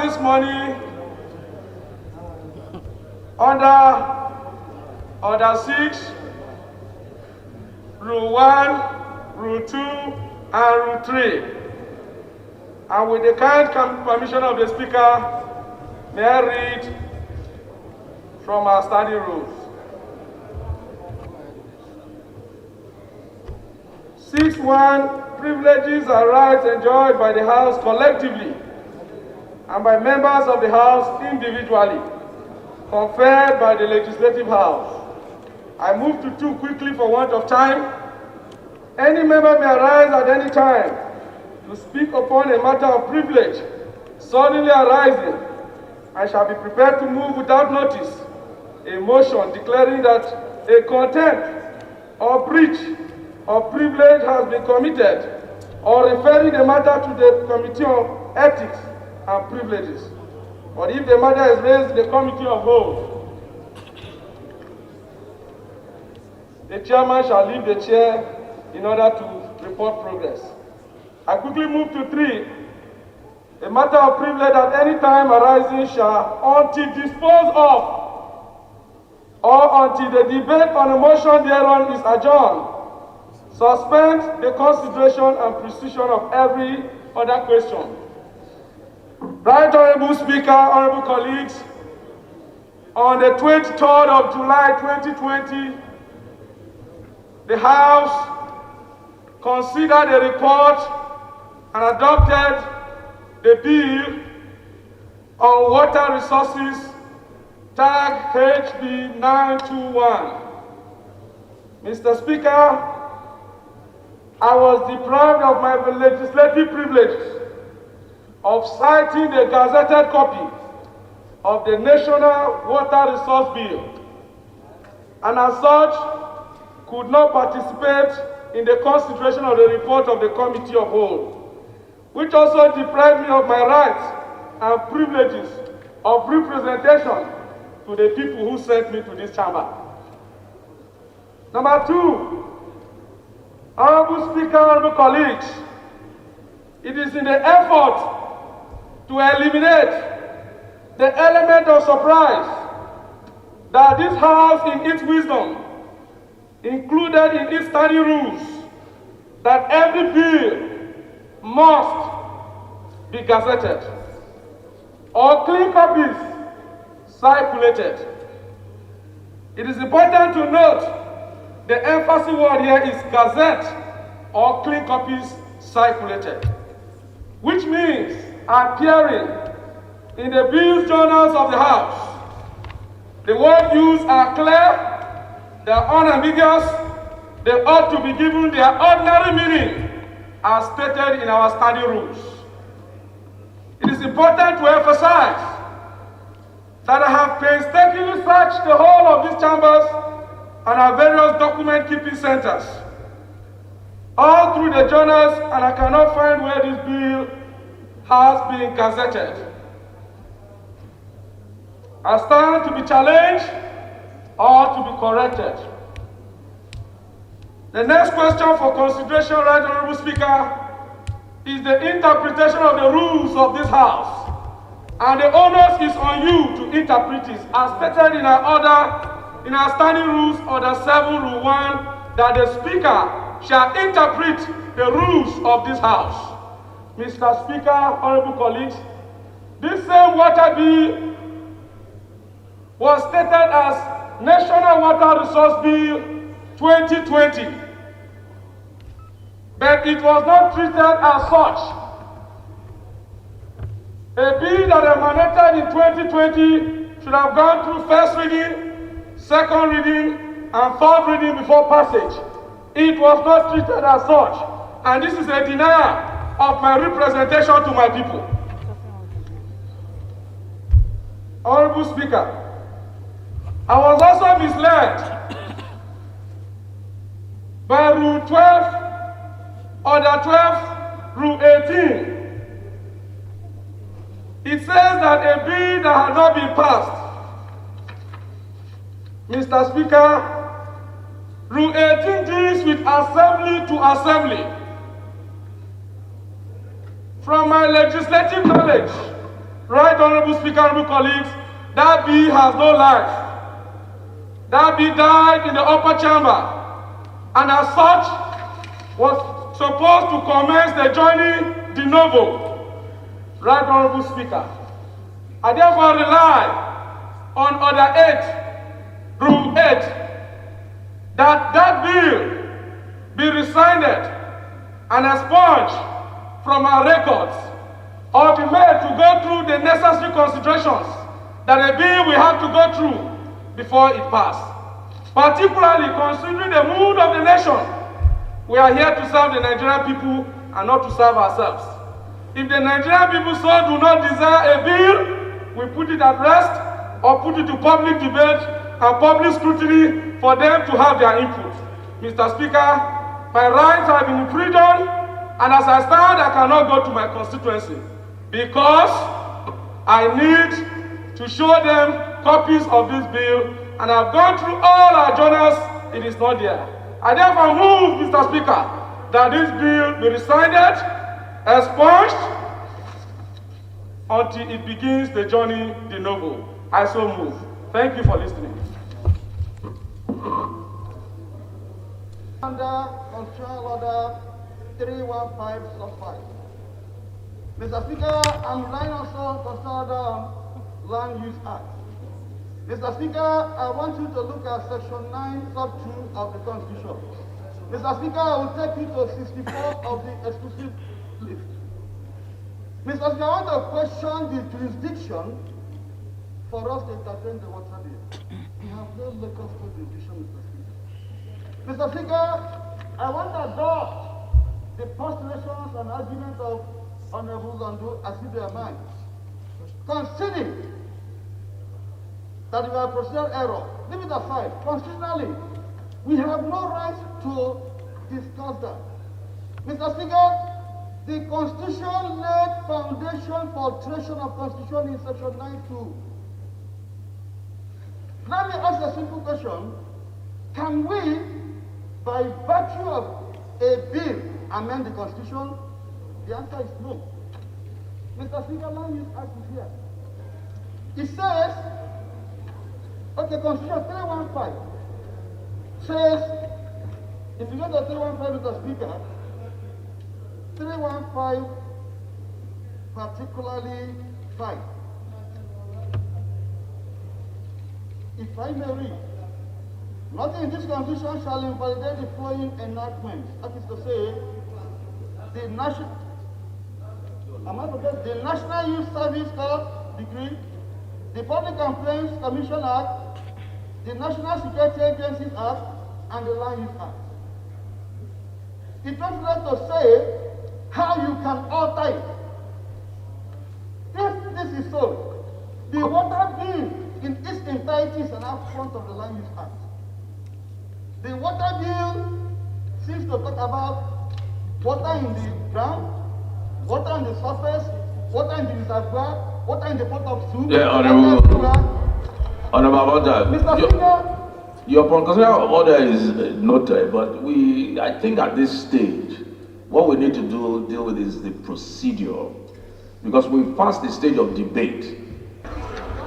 this morning under Order 6, Rule 1, Rule 2, and Rule 3. And with the kind permission of the Speaker, may I read from our study rules. 6.1. Privileges and rights enjoyed by the House collectively and by members of the House individually, conferred by the Legislative House. I move to 2 quickly for want of time. Any member may arise at any time to speak upon a matter of privilege suddenly arising. I shall be prepared to move without notice a motion declaring that a contempt or breach of privilege has been committed, or referring the matter to the Committee of Ethics and Privileges. But if the matter is raised in the Committee of Whole, the chairman shall leave the chair in order to report progress. I quickly move to 3. A matter of privilege at any time arising shall, until disposed of, or until the debate on a motion thereon is adjourned, suspend the consideration and precision of every other question. Right Honorable Speaker, Honorable colleagues, on the 23rd of July 2020, the House considered a report and adopted the bill on water resources, tag HB 921. Mr. Speaker, I was deprived of my legislative privileges of citing the gazetted copy of the National Water Resource Bill, and as such could not participate in the consideration of the report of the Committee of Whole, which also deprived me of my rights and privileges of representation to the people who sent me to this chamber. Number 2, Honorable Speaker, honorable colleagues, it is in the effort to eliminate the element of surprise that this House, in its wisdom, included in its study rules that every bill must be gazetted or clean copies circulated. It is important to note the emphasis word here is gazette or clean copies circulated, which means appearing in the bills journals of the House. The words used are clear, they are unambiguous, they ought to be given their ordinary meaning as stated in our study rules. It is important to emphasize that I have painstakingly searched the whole of these chambers and our various document-keeping centers, all through the journals, and I cannot find where this bill has been gazetted. I stand to be challenged or to be corrected. The next question for consideration, Right Honorable Speaker, is the interpretation of the rules of this House. And the onus is on you to interpret it, as stated in our standing rules, Order 7, Rule 1, that the Speaker shall interpret the rules of this House. Mr. Speaker, honorable colleagues, this same water bill was stated as National Water Resource Bill 2020, but it was not treated as such. A bill that emanated in 2020 should have gone through first reading, second reading, and third reading before passage. It was not treated as such, and this is a denial of my representation to my people. Honorable Speaker, I was also misled by Rule 12, Order 12, Rule 18. It says that a bill that had not been passed, Mr. Speaker, Rule 18 deals with assembly to assembly. From my legislative knowledge, Right Honorable Speaker, honorable colleagues, that bill has no life. That bill died in the upper chamber, and as such was supposed to commence the journey de novo. Right Honorable Speaker, I therefore rely on Order 8, Rule 8, that bill be rescinded and expunged from our records, or be made to go through the necessary considerations that a bill will have to go through before it passes. Particularly considering the mood of the nation, we are here to serve the Nigerian people and not to serve ourselves. If the Nigerian people so do not desire a bill, we put it at rest or put it to public debate and public scrutiny for them to have their input. Mr. Speaker, my rights have been infringed, and as I stand, I cannot go to my constituency because I need to show them copies of this bill, and I've gone through all our journals, it is not there. I therefore move, Mr. Speaker, that this bill be rescinded, expunged, until it begins the journey de novo. I so move. Thank you for listening. Under Constitutional Order 315/5. Mr. Speaker, I'm relying also on Constitutional Order Land Use Act. Mr. Speaker, I want you to look at Section 9, Sub 2 of the Constitution. Mr. Speaker, I will take you to 64 of the exclusive list. Mr. Speaker, I want to question the jurisdiction for us to entertain the water bill. We have no local state jurisdiction, Mr. Speaker. Mr. Speaker, I want to adopt the postulations and arguments of Honorable Mzondu as if they are mine. Considering that we have procedural error, leave it aside. Constitutionally, we have no right to discuss that. Mr. Speaker, the Constitution laid foundation for alteration of Constitution in Section 9(2). Let me ask a simple question. Can we, by virtue of a bill, amend the Constitution? The answer is no. Mr. Speaker, Land Use Act is here. It says, okay, Constitution 315 says, if you go to 315, Mr. Speaker, 315 particularly 5. If I may read, nothing in this Constitution shall invalidate the following enactments. That is to say, the National Youth Service Corps Decree, the Public Complaints Commission Act, the National Security Agencies Act, and the Land Use Act. It does not to say how you can alter it. If this is so, the water bill in its entirety is an affront of the Land Use Act. The water bill seems to talk about water in the ground, water on the surface, water in the reservoir, water in the pot of soup. Yeah, Honorable Order. Mr. Speaker, your constitutional order is noted, but I think at this stage, what we need to deal with is the procedure, because we've passed the stage of debate.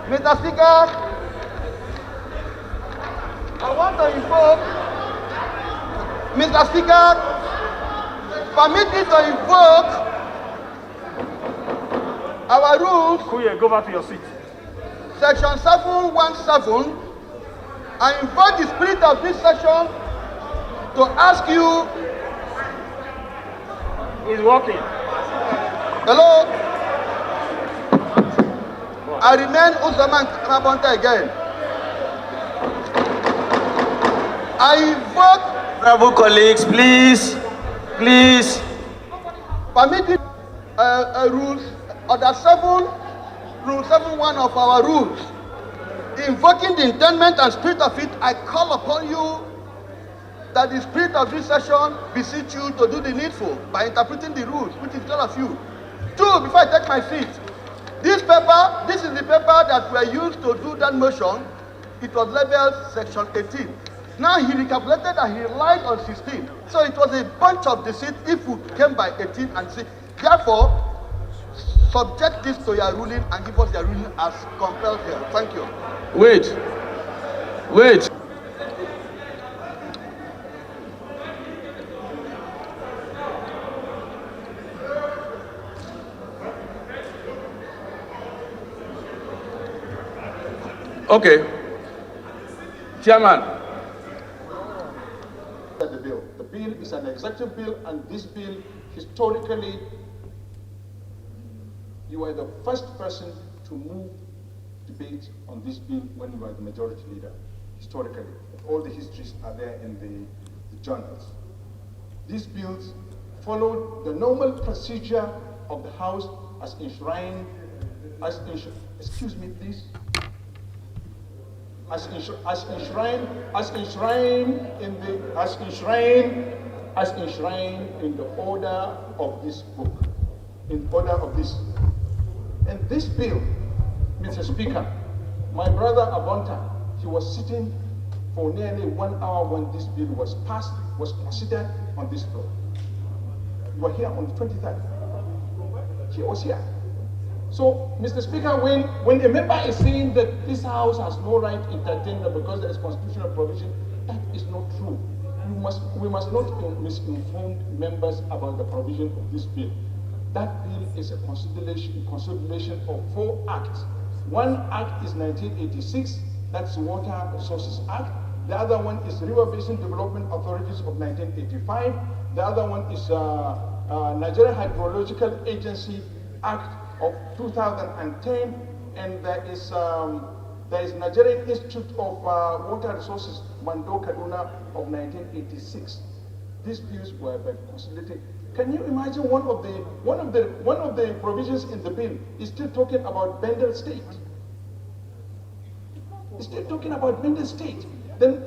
Mr. Speaker, I want to invoke, Mr. Speaker, permit me to invoke our rules. Kuye, go back to your seat. Section 717. I invoke the spirit of this session to ask you. It's working. Hello. I remain Uzaman Krabonta again. I invoke. Honorable colleagues, please. Permit me rules. Order 7, Rule 7.1 of our rules. Invoking the intendment and spirit of it, I call upon you that the spirit of this session beseech you to do the needful by interpreting the rules, which is all of you. 2, before I take my seat, this is the paper that were used to do that motion. It was labeled Section 18. Now he recalculated that he lied on 16. So it was a bunch of deceit if we came by 18 and 6. Therefore, subject this to your ruling and give us your ruling as compelled here. Thank you. Wait. Okay. Chairman. The bill is an executive bill, and this bill, historically, you are the first person to move debate on this bill when you are the majority leader, historically. All the histories are there in the journals. These bills followed the normal procedure of the House as enshrined, excuse me please, as enshrined in the order of this book, in order of this. And this bill, Mr. Speaker, my brother Abonta, he was sitting for nearly 1 hour when this bill was passed, was considered on this floor. You were here on the 23rd. He was here. So, Mr. Speaker, when a member is saying that this House has no right to entertain them because there is constitutional provision, that is not true. We must not misinform members about the provision of this bill. That bill is a consolidation of 4 acts. One act is 1986, that's the Water Resources Act. The other one is River Basin Development Authorities of 1985. The other one is Nigeria Hydrological Agency Act of 2010, and there is Nigerian Institute of Water Resources, Mando Kaduna of 1986. These bills were consolidated. Can you imagine one of the provisions in the bill is still talking about Benue State? It's still talking about Benue State. Then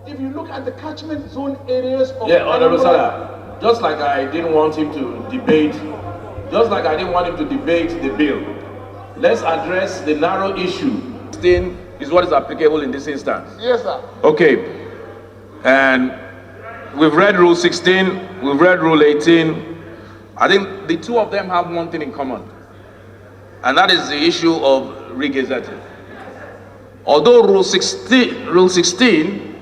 if you look at the catchment zone areas of Honorable Sala, just like I didn't want him to debate the bill, let's address the narrow issue. This is what is applicable in this instance. Yes, sir. Okay. And we've read Rule 16, we've read Rule 18. I think the two of them have one thing in common, and that is the issue of regazetting. Although Rule 16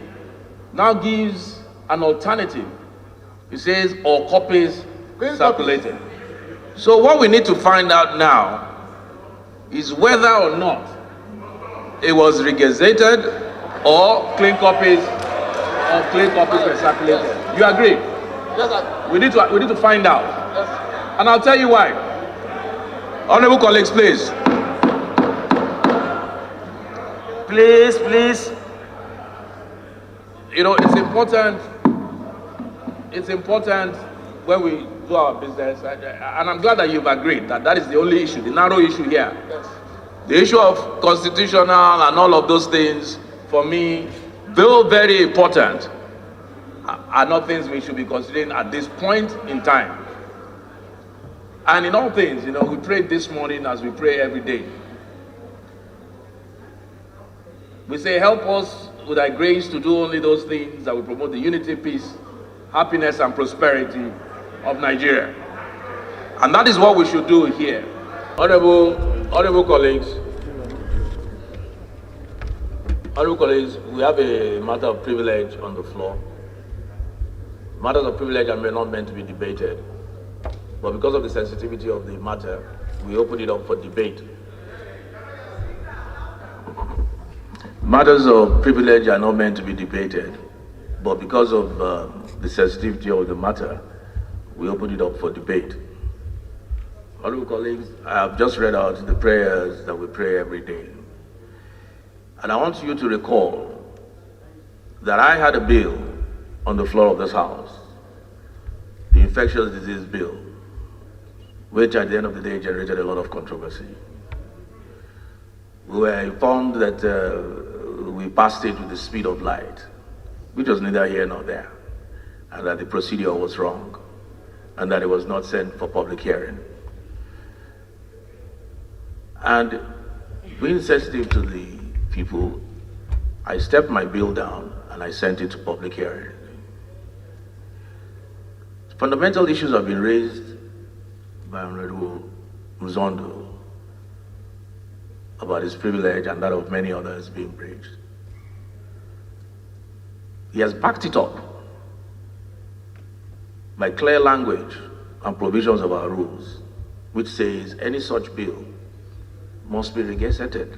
now gives an alternative. It says all copies circulated. So what we need to find out now is whether or not it was regazetted or clean copies were circulated. Yes. You agree? Yes, sir. We need to find out. Yes. And I'll tell you why. Honorable colleagues, please. Please. You know, it's important when we do our business, and I'm glad that you've agreed that that is the only issue, the narrow issue here. Yes. The issue of constitutional and all of those things, for me, though very important, are not things we should be considering at this point in time. And in all things, you know, we prayed this morning as we pray every day. We say, help us with thy grace to do only those things that will promote the unity, peace, happiness, and prosperity of Nigeria. And that is what we should do here. Honorable colleagues, we have a matter of privilege on the floor. Matters of privilege are not meant to be debated, but because of the sensitivity of the matter, we open it up for debate. Matters of privilege are not meant to be debated, but because of the sensitivity of the matter, we open it up for debate. Honorable colleagues, I have just read out the prayers that we pray every day. And I want you to recall that I had a bill on the floor of this House, the infectious disease bill, which at the end of the day generated a lot of controversy. We were informed that we passed it with the speed of light, which was neither here nor there, and that the procedure was wrong, and that it was not sent for public hearing. And being sensitive to the people, I stepped my bill down and I sent it to public hearing. Fundamental issues have been raised by Honorable Mzondu about his privilege and that of many others being breached. He has backed it up by clear language and provisions of our rules, which says any such bill must be regazetted.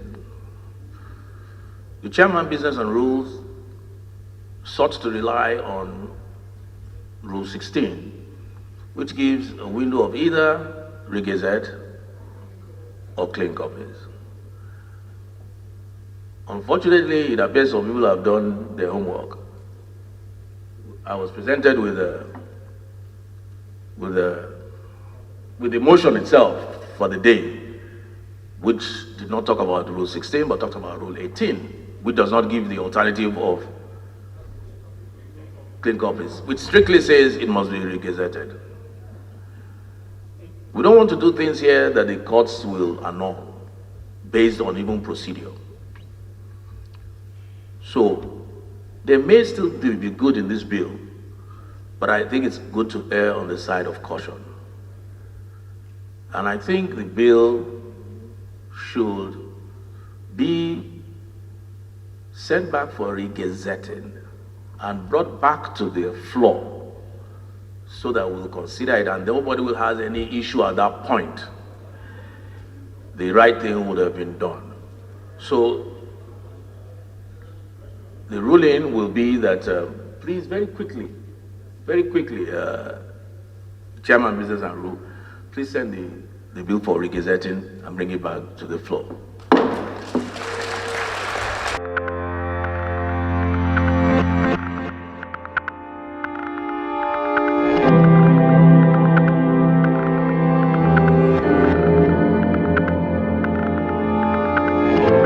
The chairman business and rules sought to rely on Rule 16, which gives a window of either regazette or clean copies. Unfortunately, it appears some people have done their homework. I was presented with the motion itself for the day, which did not talk about Rule 16, but talked about Rule 18, which does not give the alternative of clean copies, which strictly says it must be regazetted. We don't want to do things here that the courts will annul based on even procedure. So there may still be good in this bill, but I think it's good to err on the side of caution. And I think the bill should be sent back for regazetting and brought back to the floor so that we'll consider it and nobody will have any issue at that point. The right thing would have been done. So the ruling will be that, please very quickly, Chairman, Business and Rule, please send the bill for regazetting and bring it back to the floor.